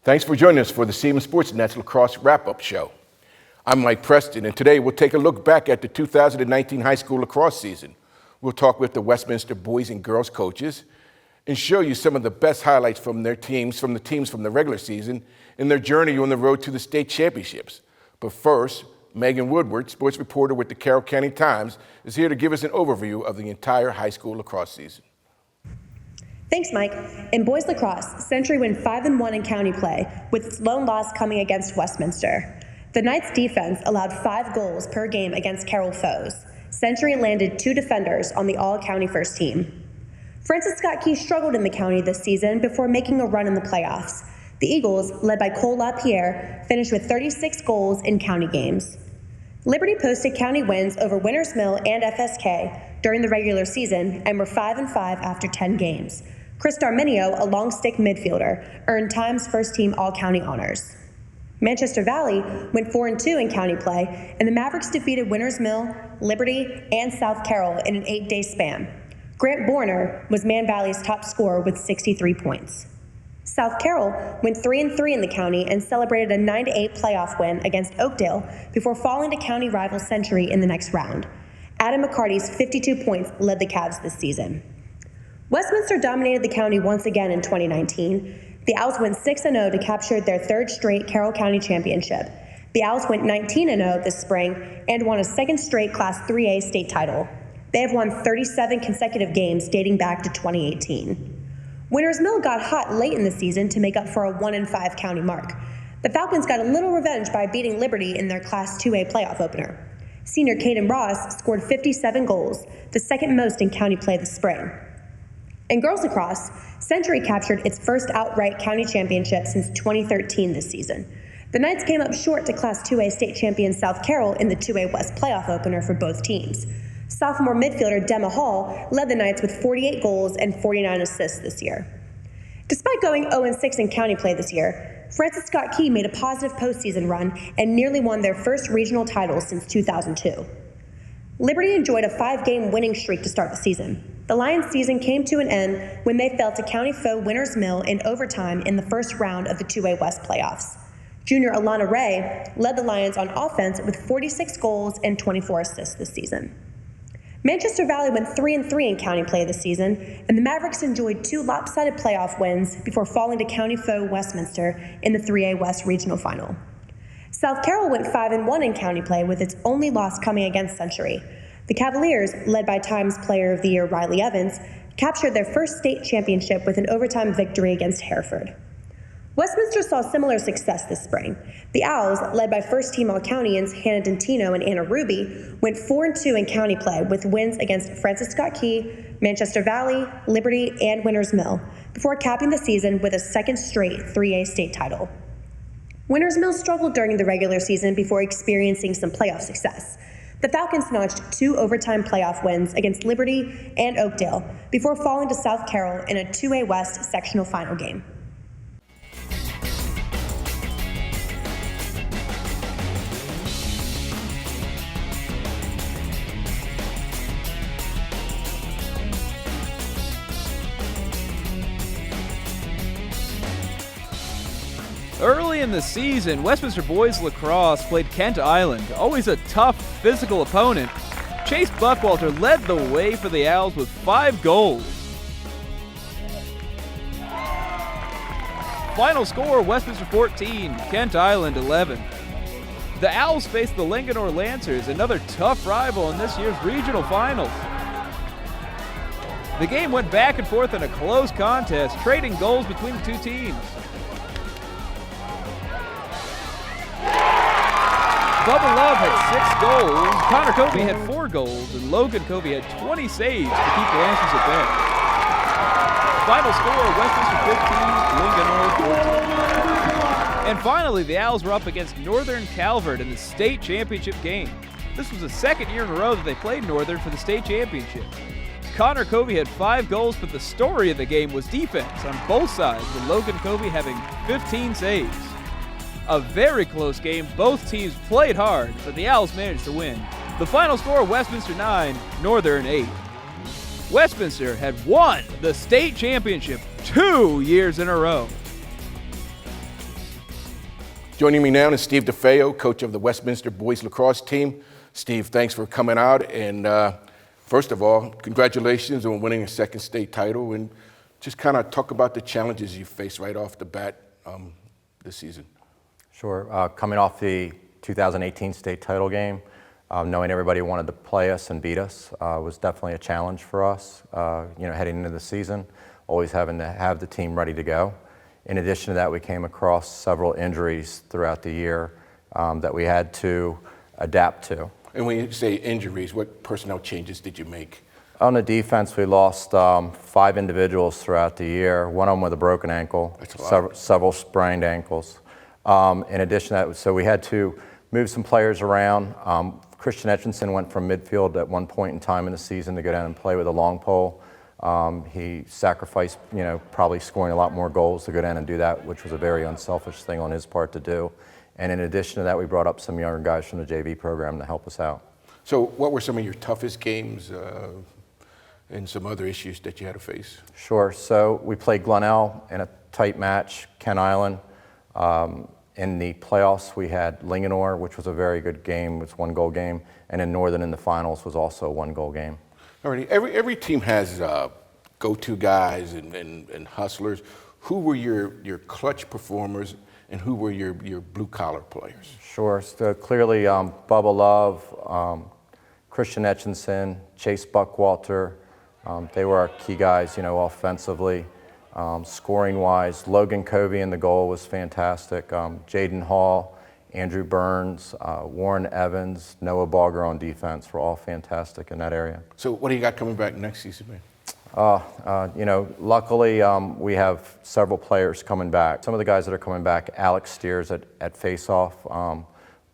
Thanks for joining us for the CMSportsNet Lacrosse Wrap-Up Show. I'm Mike Preston, and today we'll take a look back at the 2019 high school lacrosse season. We'll talk with the Westminster boys and girls coaches and show you some of the best highlights from the teams from the regular season and their journey on the road to the state championships. But first, Megan Woodward, sports reporter with the Carroll County Times, is here to give us an overview of the entire high school lacrosse season. Thanks, Mike. In boys lacrosse, Century went 5-1 in county play, with its lone loss coming against Westminster. The Knights' defense allowed 5 goals per game against Carroll foes. Century landed 2 defenders on the all-county first team. Francis Scott Key struggled in the county this season before making a run in the playoffs. The Eagles, led by Cole LaPierre, finished with 36 goals in county games. Liberty posted county wins over Winters Mill and FSK during the regular season and were 5-5 after 10 games. Chris Darminio, a long-stick midfielder, earned Times first-team all-county honors. Manchester Valley went 4-2 in county play, and the Mavericks defeated Winters Mill, Liberty, and South Carroll in an 8-day span. Grant Borner was Man Valley's top scorer with 63 points. South Carroll went 3-3 in the county and celebrated a 9-8 playoff win against Oakdale before falling to county rival Century in the next round. Adam McCarty's 52 points led the Cavs this season. Westminster dominated the county once again in 2019. The Owls went 6-0 to capture their 3rd straight Carroll County championship. The Owls went 19-0 this spring and won a 2nd straight Class 3A state title. They have won 37 consecutive games dating back to 2018. Winters Mill got hot late in the season to make up for a 1-5 county mark. The Falcons got a little revenge by beating Liberty in their Class 2A playoff opener. Senior Caden Ross scored 57 goals, the 2nd most in county play this spring. In girls lacrosse, Century captured its first outright county championship since 2013 this season. The Knights came up short to Class 2A state champion South Carroll in the 2A West playoff opener for both teams. Sophomore midfielder Dema Hall led the Knights with 48 goals and 49 assists this year. Despite going 0-6 in county play this year, Francis Scott Key made a positive postseason run and nearly won their first regional title since 2002. Liberty enjoyed a 5-game winning streak to start the season. The Lions' season came to an end when they fell to county foe Winters Mill in overtime in the first round of the 2A West playoffs. Junior Alana Ray led the Lions on offense with 46 goals and 24 assists this season. Manchester Valley went 3-3 in county play this season, and the Mavericks enjoyed 2 lopsided playoff wins before falling to county foe Westminster in the 3A West regional final. South Carroll went 5-1 in county play with its only loss coming against Century. The Cavaliers, led by Times Player of the Year Riley Evans, captured their first state championship with an overtime victory against Hereford. Westminster saw similar success this spring. The Owls, led by first-team All-Countyans Hannah Dentino and Anna Ruby, went 4-2 in county play with wins against Francis Scott Key, Manchester Valley, Liberty, and Winters Mill, before capping the season with a 2nd straight 3A state title. Winters Mill struggled during the regular season before experiencing some playoff success. The Falcons notched 2 overtime playoff wins against Liberty and Oakdale before falling to South Carroll in a 2A West sectional final game. Early in the season, Westminster boys lacrosse played Kent Island, always a tough physical opponent. Chase Buckwalter led the way for the Owls with 5 goals. Final score, Westminster 14, Kent Island 11. The Owls faced the Linganore Lancers, another tough rival in this year's regional finals. The game went back and forth in a close contest, trading goals between the two teams. Bubba Love had 6 goals, Connor Covey had 4 goals, and Logan Covey had 20 saves to keep the Lancers at bay. Final score, Westminster 15, Linganore 14. And finally, the Owls were up against Northern Calvert in the state championship game. This was the 2nd year in a row that they played Northern for the state championship. Connor Covey had 5 goals, but the story of the game was defense on both sides, with Logan Covey having 15 saves. A very close game. Both teams played hard, but the Owls managed to win. The final score, Westminster 9, Northern 8. Westminster had won the state championship 2 years in a row. Joining me now is Steve DeFeo, coach of the Westminster boys lacrosse team. Steve, thanks for coming out. And first of all, congratulations on winning a second state title, and just kind of talk about the challenges you faced right off the bat this season. Sure. Coming off the 2018 state title game, knowing everybody wanted to play us and beat us was definitely a challenge for us. Heading into the season, always having to have the team ready to go. In addition to that, we came across several injuries throughout the year that we had to adapt to. And when you say injuries, what personnel changes did you make? On the defense, we lost 5 individuals throughout the year, one of them with a broken ankle, several sprained ankles. In addition to that, so we had to move some players around. Christian Etchinson went from midfield at one point in time in the season to go down and play with a long pole. He sacrificed, probably scoring a lot more goals to go down and do that, which was a very unselfish thing on his part to do. And in addition to that, we brought up some younger guys from the JV program to help us out. So what were some of your toughest games and some other issues that you had to face? Sure. So we played Glenelg in a tight match, Kent Island. In the playoffs, we had Linganore, which was a very good game. It was a 1-goal game. And in Northern in the finals was also a 1-goal game. Alrighty. Every team has go-to guys and hustlers. Who were your clutch performers and who were your blue-collar players? Sure. So clearly, Bubba Love, Christian Etchinson, Chase Buckwalter, they were our key guys, offensively. Scoring-wise, Logan Covey in the goal was fantastic. Jaden Hall, Andrew Burns, Warren Evans, Noah Barger on defense were all fantastic in that area. So what do you got coming back next season, man? Luckily we have several players coming back. Some of the guys that are coming back, Alex Steers at faceoff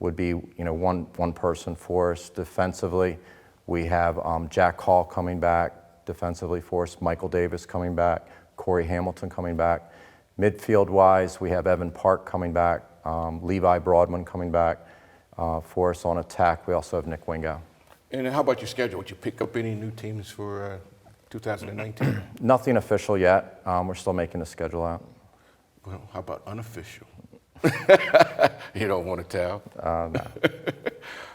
would be one person for us. Defensively, we have Jack Hall coming back defensively for us, Michael Davis coming back, Corey Hamilton coming back. Midfield-wise, we have Evan Park coming back, Levi Broadman coming back for us on attack. We also have Nick Wingo. And how about your schedule? Would you pick up any new teams for 2019? Nothing official yet. We're still making the schedule out. Well, how about unofficial? You don't want to tell? No.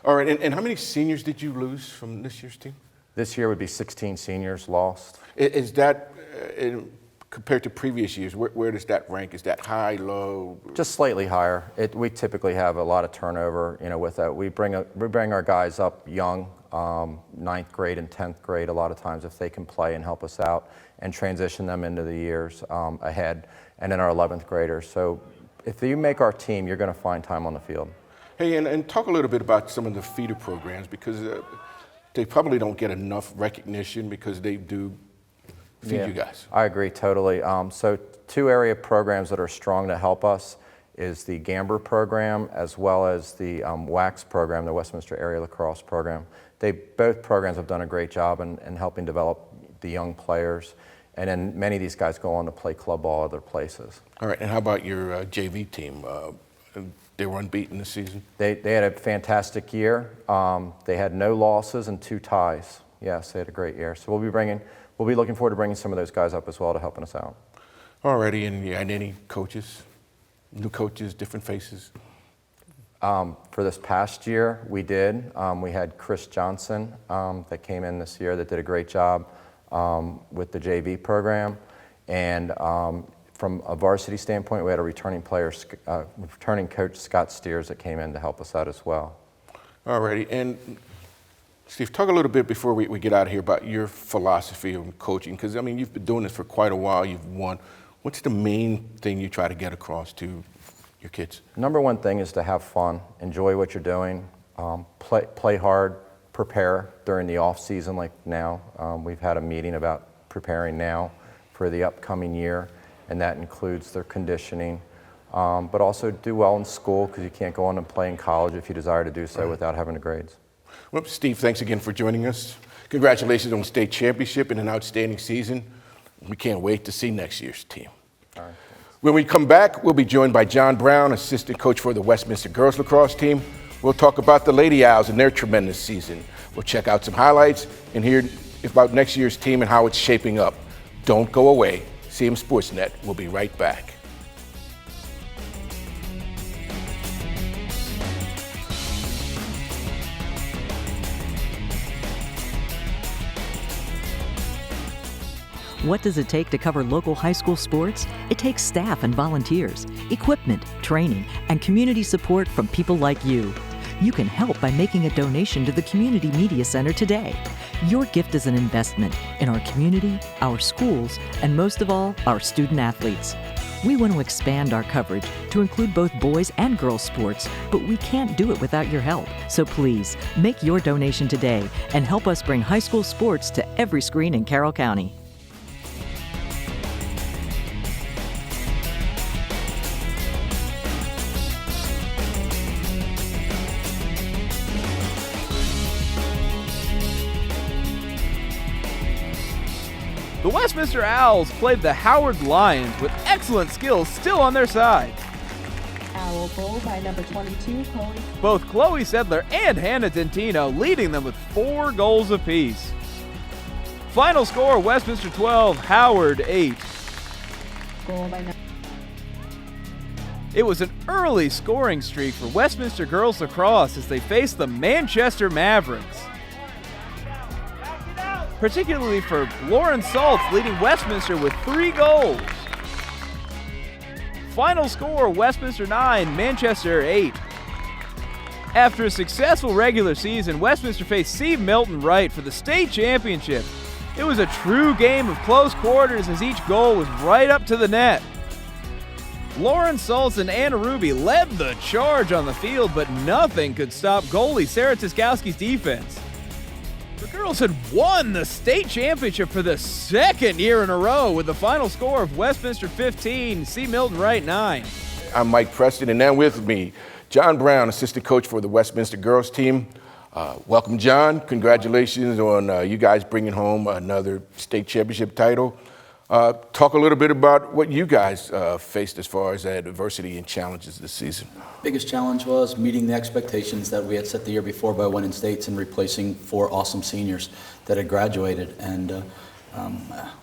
All right, and how many seniors did you lose from this year's team? This year would be 16 seniors lost. Is that, compared to previous years, where does that rank? Is that high, low? Just slightly higher. We typically have a lot of turnover, with that. We bring our guys up young, 9th grade and 10th grade a lot of times if they can play and help us out, and transition them into the years ahead, and then our 11th graders. So if you make our team, you're going to find time on the field. Hey, and talk a little bit about some of the feeder programs, because they probably don't get enough recognition because they do feed you guys. I agree totally. So 2 area programs that are strong to help us is the Gamber program as well as the WAX program, the Westminster Area Lacrosse program. Both programs have done a great job in helping develop the young players, and then many of these guys go on to play club ball other places. All right, and how about your JV team? They were unbeaten this season? They had a fantastic year. They had no losses and 2 ties. Yes, they had a great year. So we'll be looking forward to bringing some of those guys up as well to helping us out. All righty, and any coaches, new coaches, different faces? For this past year, we did. We had Chris Johnson that came in this year that did a great job with the JV program. And from a varsity standpoint, we had a returning coach, Scott Steers, that came in to help us out as well. All righty, and Steve, talk a little bit before we get out of here about your philosophy of coaching, because, you've been doing this for quite a while, you've won. What's the main thing you try to get across to your kids? Number one thing is to have fun, enjoy what you're doing, play hard, prepare during the off season like now. We've had a meeting about preparing now for the upcoming year, and that includes their conditioning, but also do well in school, because you can't go on and play in college if you desire to do so without having the grades. Well, Steve, thanks again for joining us. Congratulations on the state championship and an outstanding season. We can't wait to see next year's team. All right. When we come back, we'll be joined by John Brown, assistant coach for the Westminster girls lacrosse team. We'll talk about the Lady Owls and their tremendous season. We'll check out some highlights and hear about next year's team and how it's shaping up. Don't go away. CMSportsNet will be right back. What does it take to cover local high school sports? It takes staff and volunteers, equipment, training, and community support from people like you. You can help by making a donation to the Community Media Center today. Your gift is an investment in our community, our schools, and most of all, our student athletes. We want to expand our coverage to include both boys and girls sports, but we can't do it without your help. So please, make your donation today and help us bring high school sports to every screen in Carroll County. The Westminster Owls played the Howard Lions with excellent skills still on their side. Owl goal by number 22, Chloe. Both Chloe Sedler and Hannah Dentino leading them with 4 goals apiece. Final score, Westminster 12, Howard 8. Goal by number. It was an early scoring streak for Westminster girls lacrosse as they faced the Manchester Mavericks. Particularly for Lauren Saltz leading Westminster with 3 goals. Final score, Westminster 9, Manchester 8. After a successful regular season, Westminster faced C. Milton Wright for the state championship. It was a true game of close quarters as each goal was right up to the net. Lauren Saltz and Anna Ruby led the charge on the field, but nothing could stop goalie Sarah Tiskowski's defense. The girls had won the state championship for the 2nd year in a row with the final score of Westminster 15, C. Milton Wright 9. I'm Mike Preston, and now with me, John Brown, assistant coach for the Westminster girls team. Welcome, John. Congratulations on you guys bringing home another state championship title. Talk a little bit about what you guys faced as far as adversity and challenges this season. Biggest challenge was meeting the expectations that we had set the year before by winning states and replacing 4 awesome seniors that had graduated. And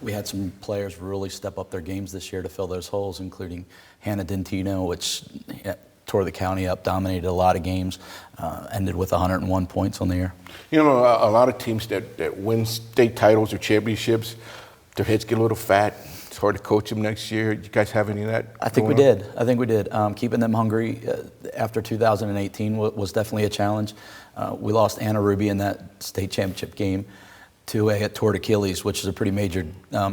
we had some players really step up their games this year to fill those holes, including Hannah Dentino, which tore the county up, dominated a lot of games, ended with 101 points on the year. You know, a lot of teams that win state titles or championships, their heads get a little fat. It's hard to coach them next year. You guys have any of that? I think we did. Keeping them hungry after 2018 was definitely a challenge. We lost Anna Ruby in that state championship game to a torn Achilles, which is a pretty major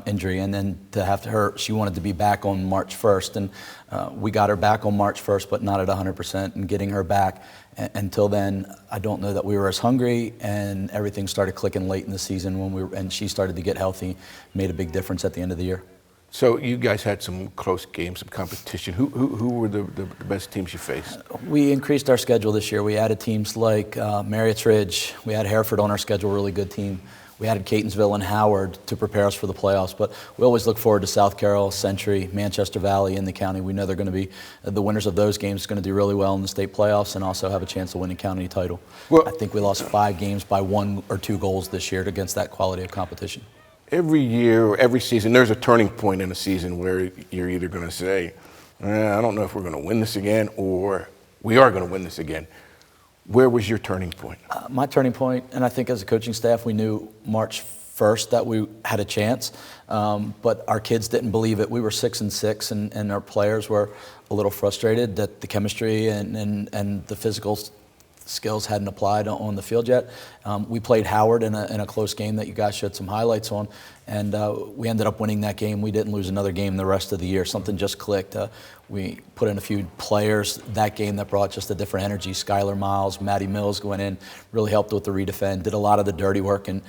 injury. And then to have her, she wanted to be back on March 1st. And we got her back on March 1st, but not at 100%. And getting her back until then, I don't know that we were as hungry, and everything started clicking late in the season and she started to get healthy, made a big difference at the end of the year. So you guys had some close games, some competition. Who were the best teams you faced? We increased our schedule this year. We added teams like Marriott's Ridge. We had Hereford on our schedule, really good team. We added Catonsville and Howard to prepare us for the playoffs, but we always look forward to South Carroll, Century, Manchester Valley in the county. We know they're going to be the winners of those games, going to do really well in the state playoffs and also have a chance to win a county title. Well, I think we lost 5 games by 1 or 2 goals this year against that quality of competition. Every year, or every season, there's a turning point in a season where you're either going to say, I don't know if we're going to win this again, or we are going to win this again. Where was your turning point? My turning point, and I think as a coaching staff, we knew March 1st that we had a chance, but our kids didn't believe it. We were 6-6, and our players were a little frustrated that the chemistry and the physical skills hadn't applied on the field yet. We played Howard in a close game that you guys showed some highlights on, and we ended up winning that game. We didn't lose another game the rest of the year. Something just clicked. We put in a few players that game that brought just a different energy. Skylar Miles, Maddie Mills went in, really helped with the redefend, did a lot of the dirty work, and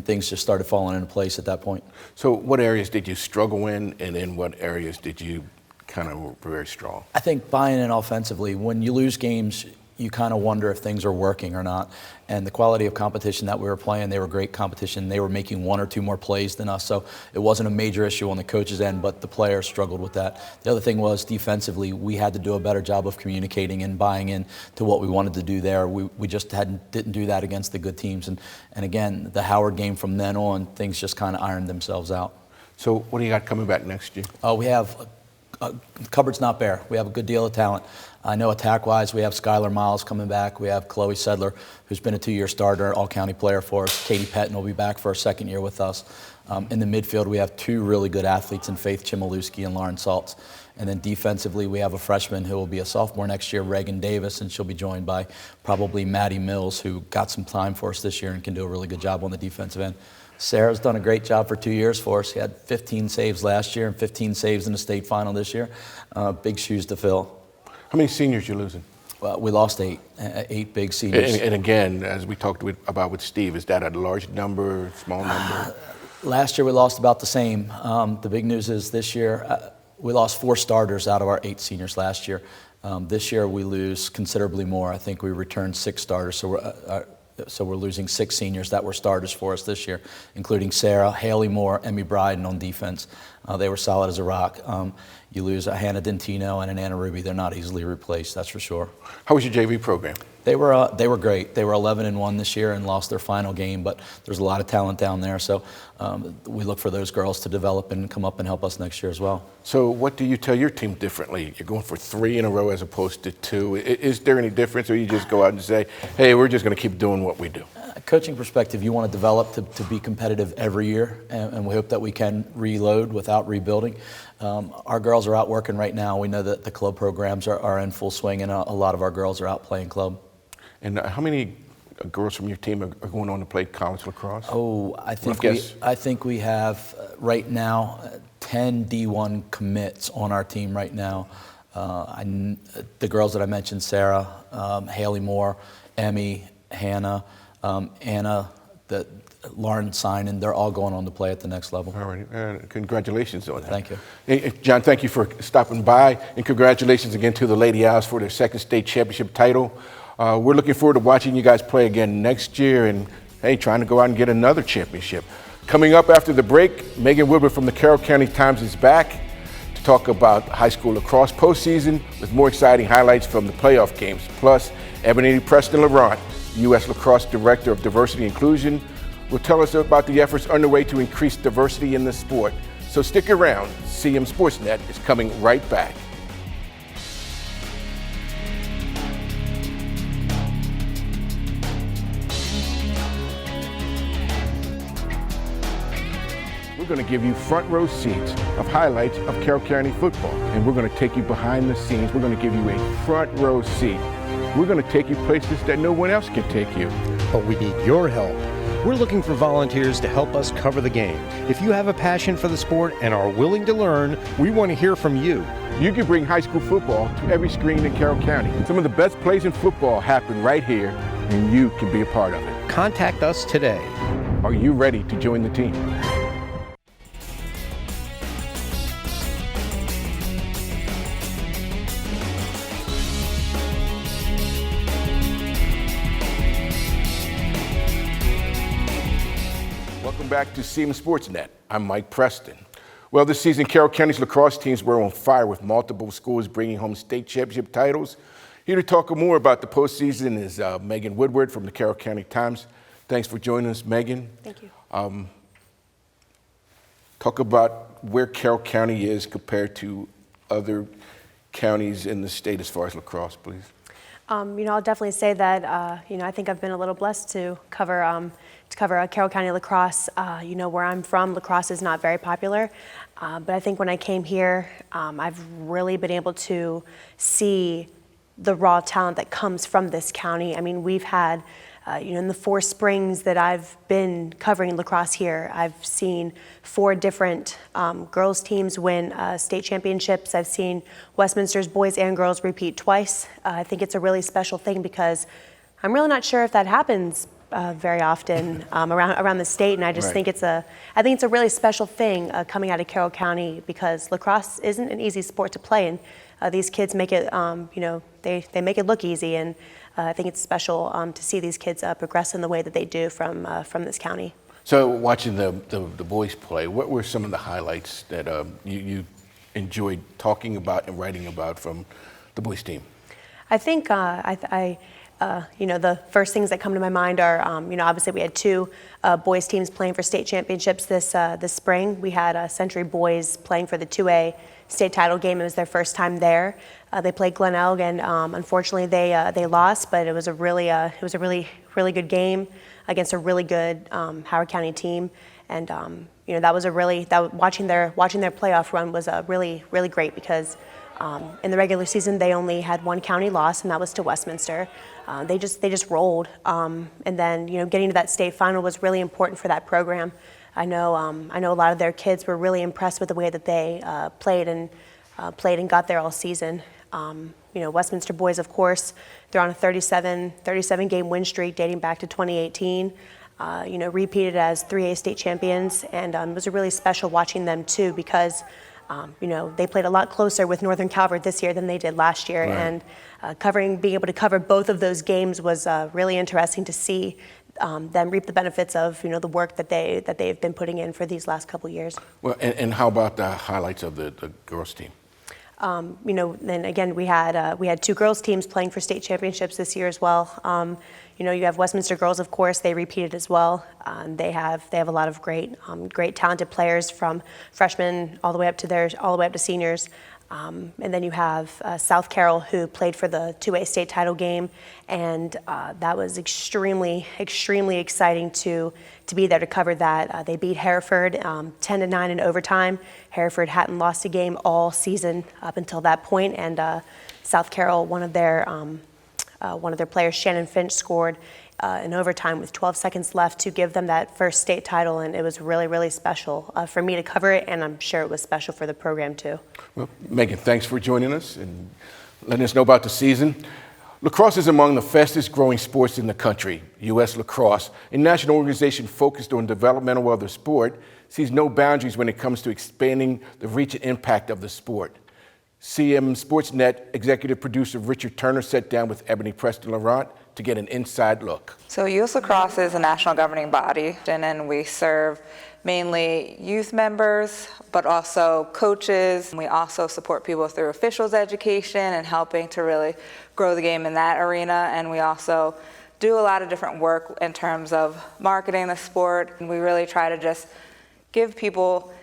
things just started falling into place at that point. So what areas did you struggle in, and in what areas did you kind of were very strong? I think buying in offensively, when you lose games, you kind of wonder if things are working or not. And the quality of competition that we were playing, they were great competition. They were making 1 or 2 more plays than us. So it wasn't a major issue on the coach's end, but the players struggled with that. The other thing was defensively, we had to do a better job of communicating and buying in to what we wanted to do there. We just didn't do that against the good teams. And again, the Howard game from then on, things just kind of ironed themselves out. So what do you got coming back next year? We have cupboard's not bare. We have a good deal of talent. I know attack-wise, we have Skylar Miles coming back. We have Chloe Sedler, who's been a 2-year starter, all-county player for us. Katie Pettin will be back for a second year with us. In the midfield, we have 2 really good athletes in Faith Chmielewski and Lauren Saltz. And then defensively, we have a freshman who will be a sophomore next year, Reagan Davis, and she'll be joined by probably Maddie Mills, who got some time for us this year and can do a really good job on the defensive end. Sarah's done a great job for 2 years for us. She had 15 saves last year and 15 saves in the state final this year. Big shoes to fill. How many seniors you losing? Well, we lost 8 big seniors. And again, as we talked about with Steve, is that a large number, small number? Last year we lost about the same. The big news is this year we lost 4 starters out of our 8 seniors last year. This year we lose considerably more. I think we returned 6 starters, so we're losing 6 seniors that were starters for us this year, including Sarah, Haley Moore, Emmy Bryden on defense. They were solid as a rock. You lose a Hannah Dentino and an Anna Ruby. They're not easily replaced, that's for sure. How was your JV program? They were great. They were 11-1 this year and lost their final game, but there's a lot of talent down there. So we look for those girls to develop and come up and help us next year as well. So what do you tell your team differently? You're going for 3 in a row as opposed to 2. Is there any difference, or you just go out and say, hey, we're just going to keep doing what we do? Coaching perspective, you want to develop to be competitive every year, and we hope that we can reload without rebuilding. Our girls are out working right now. We know that the club programs are in full swing, and a lot of our girls are out playing club. And how many girls from your team are going on to play college lacrosse? Oh, I think we have right now 10 D1 commits on our team right now. The girls that I mentioned, Sarah, Haley Moore, Emmy, Hannah, Anna, Lauren Sinan, they're all going on to play at the next level. All right. Congratulations on that. Thank you. Hey, John, thank you for stopping by, and congratulations again to the Lady Owls for their 2nd state championship title. We're looking forward to watching you guys play again next year and, hey, trying to go out and get another championship. Coming up after the break, Megan Woodward from the Carroll County Times is back to talk about high school lacrosse postseason with more exciting highlights from the playoff games. Plus, Ebony Preston Laurent, U.S. Lacrosse Director of Diversity Inclusion, will tell us about the efforts underway to increase diversity in the sport. So stick around. CMSportsNet is coming right back. We're going to give you front row seats of highlights of Carroll County football, and we're going to take you behind the scenes. We're going to give you a front row seat. We're going to take you places that no one else can take you. But we need your help. We're looking for volunteers to help us cover the game. If you have a passion for the sport and are willing to learn, we want to hear from you. You can bring high school football to every screen in Carroll County. Some of the best plays in football happen right here, and you can be a part of it. Contact us today. Are you ready to join the team? Welcome back to CMSportsNet. I'm Mike Preston. Well, this season, Carroll County's lacrosse teams were on fire with multiple schools bringing home state championship titles. Here to talk more about the postseason is Megan Woodward from the Carroll County Times. Thanks for joining us, Megan. Thank you. Talk about where Carroll County is compared to other counties in the state as far as lacrosse, please. I'll definitely say that, I think I've been a little blessed to cover Carroll County lacrosse. Where I'm from, lacrosse is not very popular. But I think when I came here, I've really been able to see the raw talent that comes from this county. I mean, we've had, in the 4 springs that I've been covering lacrosse here, I've seen 4 different girls teams win state championships. I've seen Westminster's boys and girls repeat twice. I think it's a really special thing because I'm really not sure if that happens very often around the state, and I just think it's a really special thing coming out of Carroll County because lacrosse isn't an easy sport to play, and these kids make it, they make it look easy, and I think it's special to see these kids progress in the way that they do from this county. So, watching the boys play, what were some of the highlights that you enjoyed talking about and writing about from the boys team? I think The first things that come to my mind are, obviously we had two boys teams playing for state championships this spring. We had Century boys playing for the 2A state title game. It was their first time there. They played Glen Elg, and unfortunately they lost. But it was a really good game against a really good Howard County team, and watching their playoff run was really great because in the regular season they only had one county loss, and that was to Westminster. They just rolled, and then getting to that state final was really important for that program. I know a lot of their kids were really impressed with the way that they played and got there all season. Westminster boys, of course, they're on a 37 game win streak dating back to 2018. Repeated as 3A state champions, and it was really special watching them too because they played a lot closer with Northern Calvert this year than they did last year, right. And being able to cover both of those games was really interesting to see them reap the benefits of the work that they've been putting in for these last couple years. Well, and how about the highlights of the girls team? Then again, we had two girls teams playing for state championships this year as well. You have Westminster girls, of course, they repeated as well. They have a lot of great talented players from freshmen all the way up to seniors. And then you have South Carroll, who played for the 2A state title game, and that was extremely exciting to be there to cover that. They beat Hereford 10-9 in overtime. Hereford hadn't lost a game all season up until that point, and South Carroll, one of their players, Shannon Finch, scored in overtime with 12 seconds left to give them that first state title, and it was really special for me to cover it, and I'm sure it was special for the program too. Well, Megan, thanks for joining us and letting us know about the season. Lacrosse is among the fastest growing sports in the country. U.S. Lacrosse, a national organization focused on developmental of the sport, sees no boundaries when it comes to expanding the reach and impact of the sport. CMSportsNet executive producer Richard Turner sat down with Ebony Preston Laurent to get an inside look. So U.S. Lacrosse is a national governing body, and we serve mainly youth members, but also coaches. We also support people through officials education and helping to really grow the game in that arena. And we also do a lot of different work in terms of marketing the sport. And we really try to just give people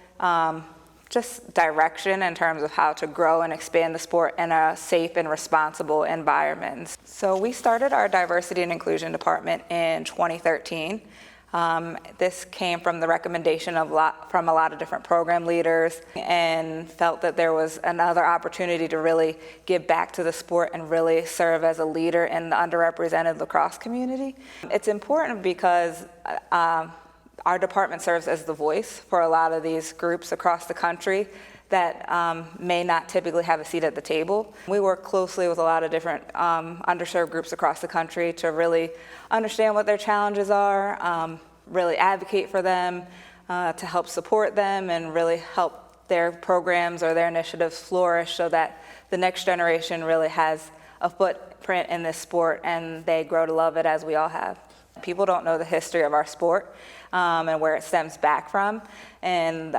just direction in terms of how to grow and expand the sport in a safe and responsible environment. So we started our diversity and inclusion department in 2013. This came from the recommendation from a lot of different program leaders, and felt that there was another opportunity to really give back to the sport and really serve as a leader in the underrepresented lacrosse community. It's important because our department serves as the voice for a lot of these groups across the country that may not typically have a seat at the table. We work closely with a lot of different underserved groups across the country to really understand what their challenges are, really advocate for them, to help support them and really help their programs or their initiatives flourish so that the next generation really has a footprint in this sport and they grow to love it as we all have. People don't know the history of our sport and where it stems back from. And,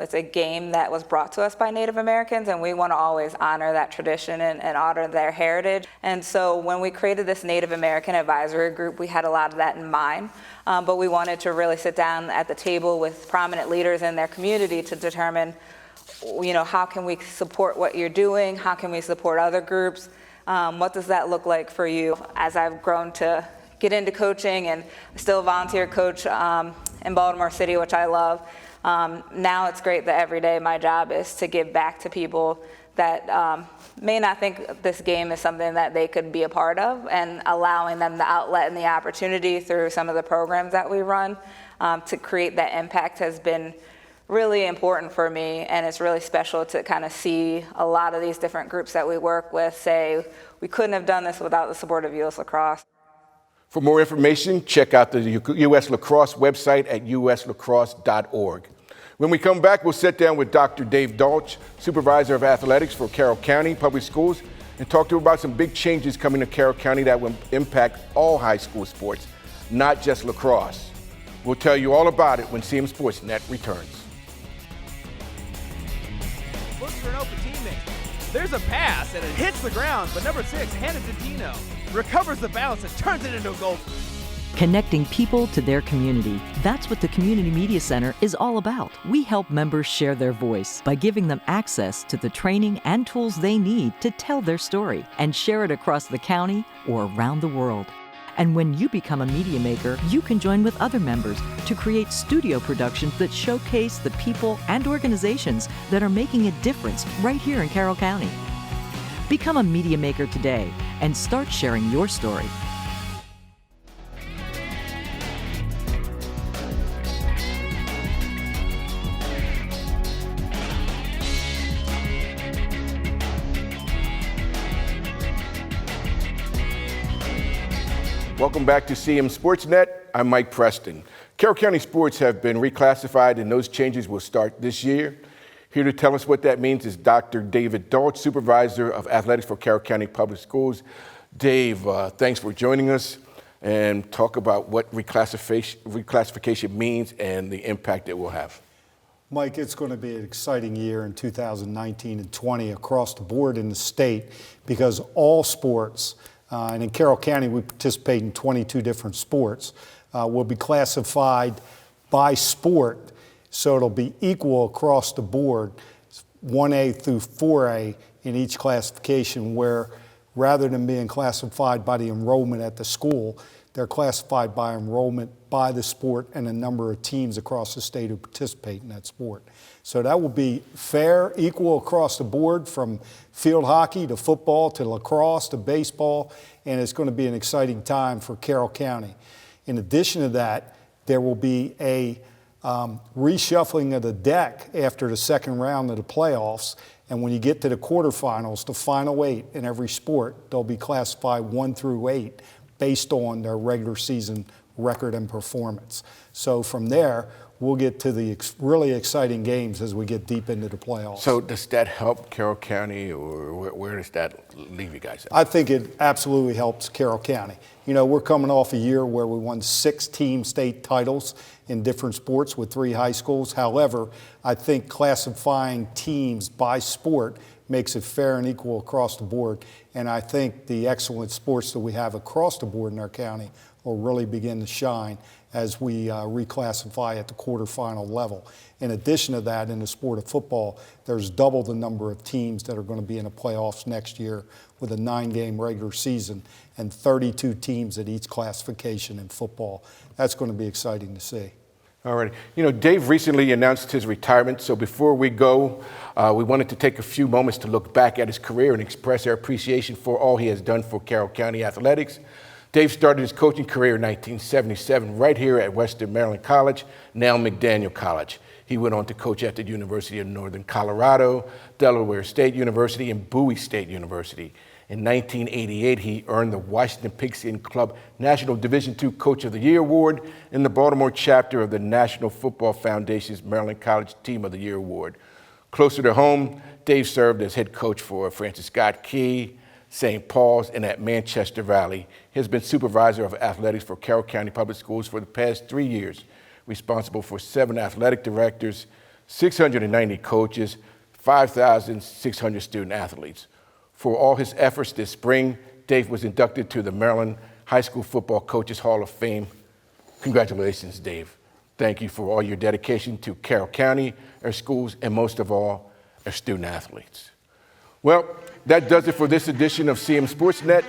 it's a game that was brought to us by Native Americans, and we want to always honor that tradition and honor their heritage. And so when we created this Native American advisory group, we had a lot of that in mind. But we wanted to really sit down at the table with prominent leaders in their community to determine, how can we support what you're doing? How can we support other groups? What does that look like for you? As I've grown to get into coaching and still volunteer coach in Baltimore City, which I love. Now it's great that every day my job is to give back to people that may not think this game is something that they could be a part of, and allowing them the outlet and the opportunity through some of the programs that we run to create that impact has been really important for me. And it's really special to kind of see a lot of these different groups that we work with say, we couldn't have done this without the support of U.S. Lacrosse. For more information, check out the U.S. Lacrosse website at uslacrosse.org. When we come back, we'll sit down with Dr. Dave Dolch, Supervisor of Athletics for Carroll County Public Schools, and talk to him about some big changes coming to Carroll County that will impact all high school sports, not just lacrosse. We'll tell you all about it when CMSportsNet returns. Looks for an open teammate. There's a pass, and it hits the ground, but number 6, handed to Dino. recovers the balance and turns it into a goal. Connecting people to their community. That's what the Community Media Center is all about. We help members share their voice by giving them access to the training and tools they need to tell their story and share it across the county or around the world. And when you become a media maker, you can join with other members to create studio productions that showcase the people and organizations that are making a difference right here in Carroll County. Become a media maker today and start sharing your story. Welcome back to CMSportsNet. I'm Mike Preston. Carroll County sports have been reclassified, and those changes will start this year. Here to tell us what that means is Dr. David Dolch, Supervisor of Athletics for Carroll County Public Schools. Dave, thanks for joining us and talk about what reclassification means and the impact it will have. Mike, it's going to be an exciting year in 2019 and 20 across the board in the state because all sports, and in Carroll County we participate in 22 different sports, will be classified by sport, so it'll be equal across the board, 1A through 4A in each classification, where rather than being classified by the enrollment at the school, they're classified by enrollment by the sport and a number of teams across the state who participate in that sport. So that will be fair, equal across the board, from field hockey to football to lacrosse to baseball, and it's going to be an exciting time for Carroll County. In addition to that, there will be a reshuffling of the deck after the second round of the playoffs, and when you get to the quarterfinals, the final 8 in every sport, they'll be classified 1 through 8 based on their regular season record and performance. So from there, we'll get to the really exciting games as we get deep into the playoffs. So does that help Carroll County, or where does that leave you guys at? I think it absolutely helps Carroll County. You know, we're coming off a year where we won 6 team state titles in different sports with 3 high schools. However, I think classifying teams by sport makes it fair and equal across the board. And I think the excellent sports that we have across the board in our county will really begin to shine as we reclassify at the quarterfinal level. In addition to that, in the sport of football, there's double the number of teams that are going to be in the playoffs next year with a 9-game regular season and 32 teams at each classification in football. That's going to be exciting to see. All right. You know, Dave recently announced his retirement, so before we go, we wanted to take a few moments to look back at his career and express our appreciation for all he has done for Carroll County athletics. Dave started his coaching career in 1977 right here at Western Maryland College, now McDaniel College. He went on to coach at the University of Northern Colorado, Delaware State University, and Bowie State University. In 1988, he earned the Washington Pigskin Club National Division II Coach of the Year Award and the Baltimore chapter of the National Football Foundation's Maryland College Team of the Year Award. Closer to home, Dave served as head coach for Francis Scott Key, St. Paul's, and at Manchester Valley. He has been supervisor of athletics for Carroll County Public Schools for the past 3 years, responsible for 7 athletic directors, 690 coaches, 5,600 student athletes. For all his efforts this spring, Dave was inducted to the Maryland High School Football Coaches Hall of Fame. Congratulations, Dave. Thank you for all your dedication to Carroll County, our schools, and most of all, our student athletes. Well, that does it for this edition of CMSportsNet.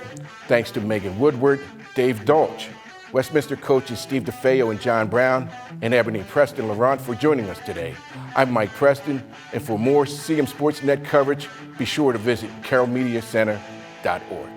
Thanks to Megan Woodward, Dave Dolch, Westminster coaches Steve DeFeo and John Brown, and Ebony Preston Laurent for joining us today. I'm Mike Preston, and for more CMSportsNet coverage, be sure to visit carrollmediacenter.org.